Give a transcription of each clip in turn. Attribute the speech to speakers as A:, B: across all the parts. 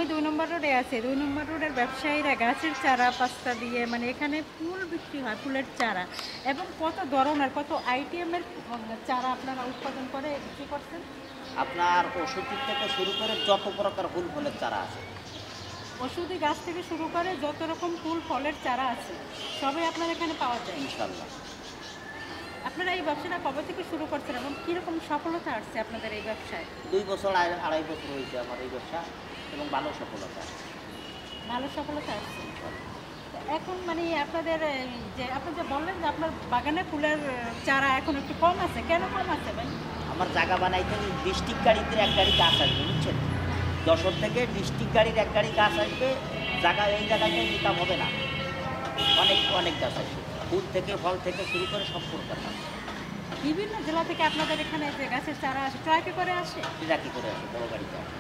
A: আমি 2 নম্বর রোডে আছি। 2 নম্বর রোডের ব্যবসায়ীরা গাছের চারা পাস্তা দিয়ে মানে এখানে ফুল বিক্রি হয়, ফুলের চারা এবং কত ধরনের কত আইটেমের চারা আপনারা উৎপাদন করে বিক্রি করছেন।
B: আপনার ওষুধ থেকে শুরু করে যত প্রকার ফুল ফলের চারা আছে,
A: ওষুধি গাছ থেকে শুরু করে যত রকম ফুল ফলের চারা আছে সবই আপনার এখানে পাওয়া যায়।
B: ইনশাল্লাহ।
A: আপনারা এই ব্যবসাটা কবে থেকে শুরু করছেন এবং কীরকম সফলতা আসছে আপনাদের এই ব্যবসায়?
B: 2 বছর আড়াই বছর হয়েছে আমার এই ব্যবসা এবং ভালো সফলতা।
A: ভালো সফলতা আসছে। এখন মানে আপনাদের যে আপনি যে বললেন যে আপনার বাগানে ফুলের চারা এখন একটু কম আছে, কেন কম আছে ভাই?
B: আমার জায়গা বানাইতে ডিস্ট্রিক্ট গাড়িতে এক গাড়ি গাছ আসবে, বুঝছেন? যশোর থেকে ডিস্ট্রিক্ট গাড়ির এক গাড়ি গাছ আসবে, জায়গা এই জায়গায় নিতাম হবে না, অনেক অনেক গাছ আসবে, ফুল থেকে ফল থেকে শুরু করে সব প্রকার গাছ।
A: বিভিন্ন জেলা থেকে আপনাদের এখানে যে গাছের চারা আসে ট্রাকে করে আসে?
B: ট্রাকে করে আসে, বড় গাড়িতে আসে।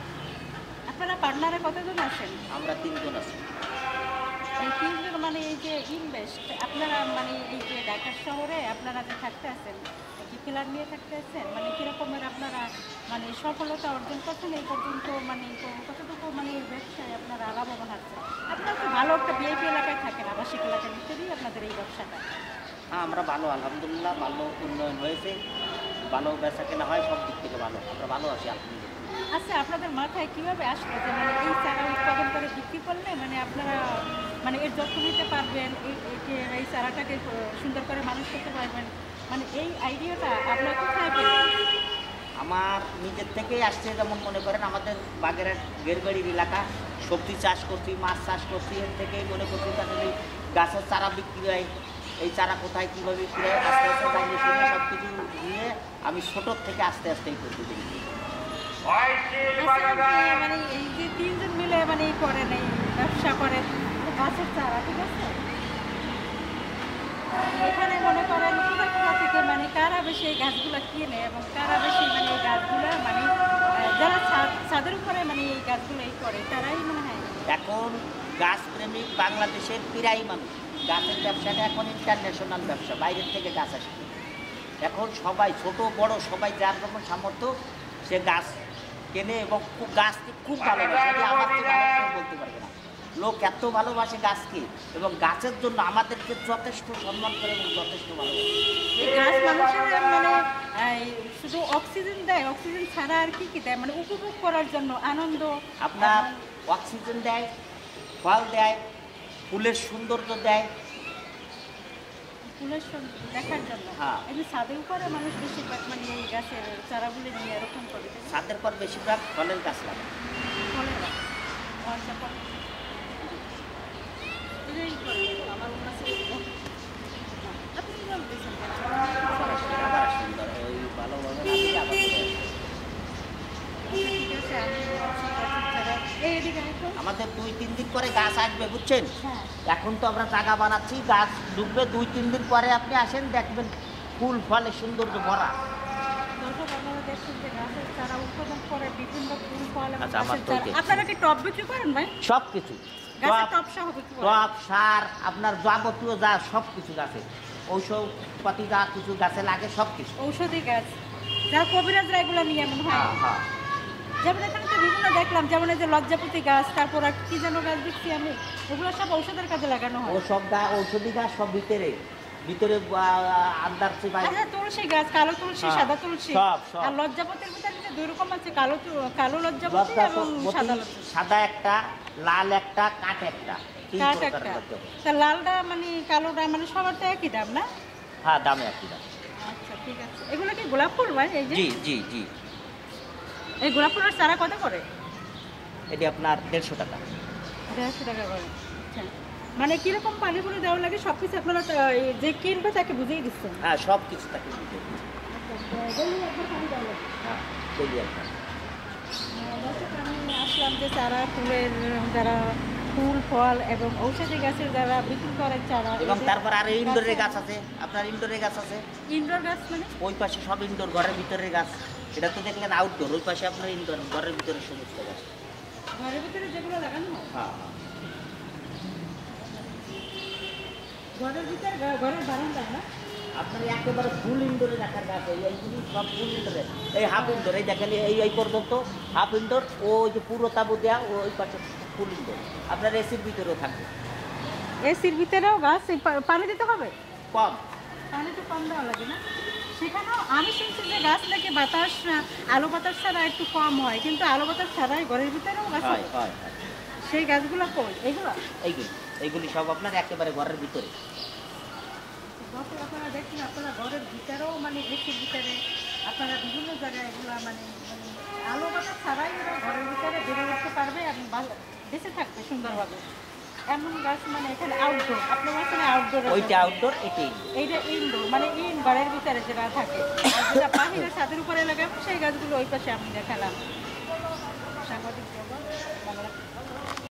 A: আপনারা পার্টনারে কতজন আছেন?
B: আমরা 3 জন আছি।
A: এই 3 জন মানে এই যে ইনভেস্ট আপনারা মানে এই যে ঢাকা শহরে আপনারা যে থাকতে আছেন, কি ফ্ল্যাট নিয়ে থাকতে আছেন, মানে কীরকমের আপনারা মানে সফলতা অর্জন করছেন এই পর্যন্ত, মানে কতটুকু মানে এই ব্যবসায় আপনারা লাভবান হচ্ছেন? আপনারা তো ভালো একটা ভিআইপি এলাকায় থাকেন, আবাসিক এলাকার ভিতরেই আপনাদের এই ব্যবসাটা।
B: হ্যাঁ, আমরা ভালো, আলহামদুলিল্লাহ ভালো উন্নয়ন হয়েছে, ভালো বেচা কেনা হয়, সব দিক থেকে ভালো, আমরা ভালো আছি আলহামদুলিল্লাহ।
A: আচ্ছা, আপনাদের মাথায় কীভাবে আসলো যে মানে এই চারা উৎপাদন করে বিক্রি করলে মানে আপনারা মানে এর যত্ন নিতে পারবেন, এই চারাটাকে সুন্দর করে মানুষ করতে পারবেন, মানে এই আইডিয়াটা আপনার কোথায় পেলেন?
B: আমার নিজের থেকেই আসছে, যেমন মনে করেন আমাদের বাগেরহাট গেরবাড়ির এলাকা, সবজি চাষ করছি, মাছ চাষ করছি, এর থেকেই মনে করছি তাদের এই গাছের চারা বিক্রি হয়, এই চারা কোথায় কীভাবে বিক্রি হয় আস্তে আস্তে জানিয়ে শুনে সব কিছু নিয়ে আমি ছোটোর থেকে আস্তে আস্তে এই করতে পেরেছি।
A: মানে এই যে 3 জন মিলে মানে এই করেন, এই ব্যবসা করেন গাছের চারা, ঠিক আছে? এখানে মনে করেন কোথা থেকে মানে কারা বেশি এই গাছগুলো কিনে এবং কারা বেশি মানে এই গাছগুলো মানে যারা ছাদের উপরে মানে এই গাছগুলো এই করে তারাই মনে হয়।
B: এখন গাছ প্রেমিক বাংলাদেশের প্রায় মানুষ, গাছের ব্যবসাটা এখন ইন্টারন্যাশনাল ব্যবসা, বাইরের থেকে গাছ আসে। এখন সবাই ছোট বড় সবাই যার যেমন সামর্থ্য সে গাছ কেনে এবং গাছকে খুব ভালোবাসে, আমার থেকে ভালো কেউ বলতে পারবে না। লোক এত ভালোবাসে গাছকে এবং গাছের জন্য আমাদেরকে যথেষ্ট সম্মান করে এবং যথেষ্ট ভালোবাসে।
A: এই গাছ মানুষের মানে শুধু অক্সিজেন দেয়, অক্সিজেন ছাড়া আর কি দেয় মানে উপভোগ করার জন্য আনন্দ।
B: আপনার অক্সিজেন দেয়, ফল দেয়, ফুলের সৌন্দর্য দেয়,
A: ফুলের দেখার জন্য।
B: হ্যাঁ,
A: এই ছাদের উপরে মানুষ বেশিরভাগ মানে এই গাছের চারাগুলো নিয়ে এরকম করে।
B: ছাদের পর বেশিরভাগ ফলের গাছ লাগে।
A: ফলের গাছ আমার কাছে আপনি কি বলতেছেন?
B: আবার সুন্দর ওই ভালোভাবে না দিলে আবার চলে আসে।
A: ঠিক আছে, এইদিকে
B: আমাদের 2-3 দিন পরে গাছ আসবে, বুঝছেন?
A: হ্যাঁ,
B: এখন তো আমরা জায়গা বানাচ্ছি, গাছ ঢুকবে 2-3 দিন পরে, আপনি আসেন দেখবেন ফুল ফলে সৌন্দর্য ভরা।
A: দর্শক আপনারা দেখছেন যে গাছের চারা উৎপাদন করে বিভিন্ন ফুল ফল এবং
B: আচ্ছা, আমার
A: গাছের
B: তো
A: চারা। আপনারা কি টব বিক্রি করেন ভাই?
B: সব কিছু,
A: গাছের টব সহ বিক্রি করেন?
B: টব সার আপনার যাবতীয় যা সব কিছু গাছে, ঔষধপাতি যা কিছু গাছে লাগে সব কিছু।
A: ঔষধি গাছ যা কবিরাজরা এগুলো নিয়ে এমন হয়।
B: হ্যাঁ হ্যাঁ,
A: যেমন এখানে তো বিভিন্ন দেখলাম, যেমন এই যে লজ্জাপতি গাছ, তারপর আর কি যেন গাছ দেখছি আমি, ওগুলো সব ঔষধের কাজে লাগানো হয়।
B: ও সব ঔষধি গাছ সব ভিতরে ভিতরে আন্দার
A: আচ্ছা, তুলসী গাছ, কালো তুলসী, সাদা তুলসী,
B: সব সব।
A: আর লজ্জাপতির ভিতরে যে 2 রকম আছে, কালো লজ্জাপতি এবং সাদা লজ্জাপতি।
B: সাদা একটা, লাল একটা, কাঠ একটা, 3
A: কাঠ
B: প্রকারের
A: একটা।
B: লজ্জাপতি।
A: তা লালটা মানে কালোটা মানে সবার তো একই দাম না?
B: হ্যাঁ, দামে একই দাম।
A: আচ্ছা, ঠিক আছে। এগুলো কি গোলাপ ফুল ভাই? এই যে
B: জি জি জি,
A: এই গোলাপ ফুলের চারা কত করে?
B: এটি আপনার 150 টাকা।
A: 150 টাকা করে। আচ্ছা, মানে কিরকম পানি পুনি দেওয়া লাগে সব কিছু আপনারা যে কিনবে তাকে বুঝিয়ে দিচ্ছেন?
B: হ্যাঁ, সব কিছু তাকে দিতে হবে।
A: ডেলি একবার পানি দেওয়া লাগে?
B: হ্যাঁ, ডেলি একবার।
A: দর্শক, আমি আসলাম যে চারা ফুলের যারা ফুল ফল এবং ঔষধি গাছের যারা বিক্রি করেন চারা,
B: এবং তারপর আর ইনডোরের গাছ আছে, আপনার ইনডোরের গাছ আছে।
A: ইনডোর গাছ মানে
B: ওই পাশে সব ইনডোর, ঘরের ভিতরের গাছ। এটা তো দেখলেন আউটডোর, ওই পাশে আপনার ইনডোর, ঘরের ভিতরে সমস্ত গাছ।
A: ঘরের ভিতরে যেগুলো লাগানো হয়?
B: হ্যাঁ হ্যাঁ,
A: ঘরের ভিতরে ঘরের বারান্দায় না?
B: আপনার একেবারে ফুল ইনডোরে রাখার গাছ এইগুলি সব ফুল ইনডোরে, এই হাফ ইনডোর, এই দেখেন এই পর্যন্ত হাফ ইনডোর, ওই যে পুরো তাবু দেওয়া ওই পাশে ফুল ইনডোর, আপনার এসির ভিতরেও থাকবে।
A: এসির ভিতরেও গাছ পানি দিতে হবে?
B: কম
A: পানি তো কম দেওয়া লাগে না সেখানেও? আমি শুনছি যে গাছ নাকি বাতাস, আলো বাতাস ছাড়া একটু কম হয়, কিন্তু আলো বাতাস ছাড়াই ঘরের ভিতরেও গাছ
B: হয়
A: হয়।
B: হয়।
A: সেই গাছগুলো কই এগুলো?
B: এইগুলি সব আপনার একেবারে ঘরের ভিতরে।
A: গত আপনারা দেখছেন, আপনারা ঘরের ভিতরেও মানে এসির ভিতরে আপনারা বিভিন্ন জায়গায় এগুলো মানে মানে আলো বাতাস ছাড়াই এরা ঘরের ভিতরে বেড়ে উঠতে পারবে এবং বেঁচে থাকবে সুন্দরভাবে। এমন গাছ মানে এখানে আউটডোর, আপনার এখানে আউটডোর,
B: ওইটা আউটডোর, এটাই
A: এইটা ইনডোর, মানে ঘরের ভিতরে যেটা থাকে। আর যেটা বাহিরে ছাদের উপরে লাগাবো সেই গাছগুলো ওই পাশে আমি দেখালাম।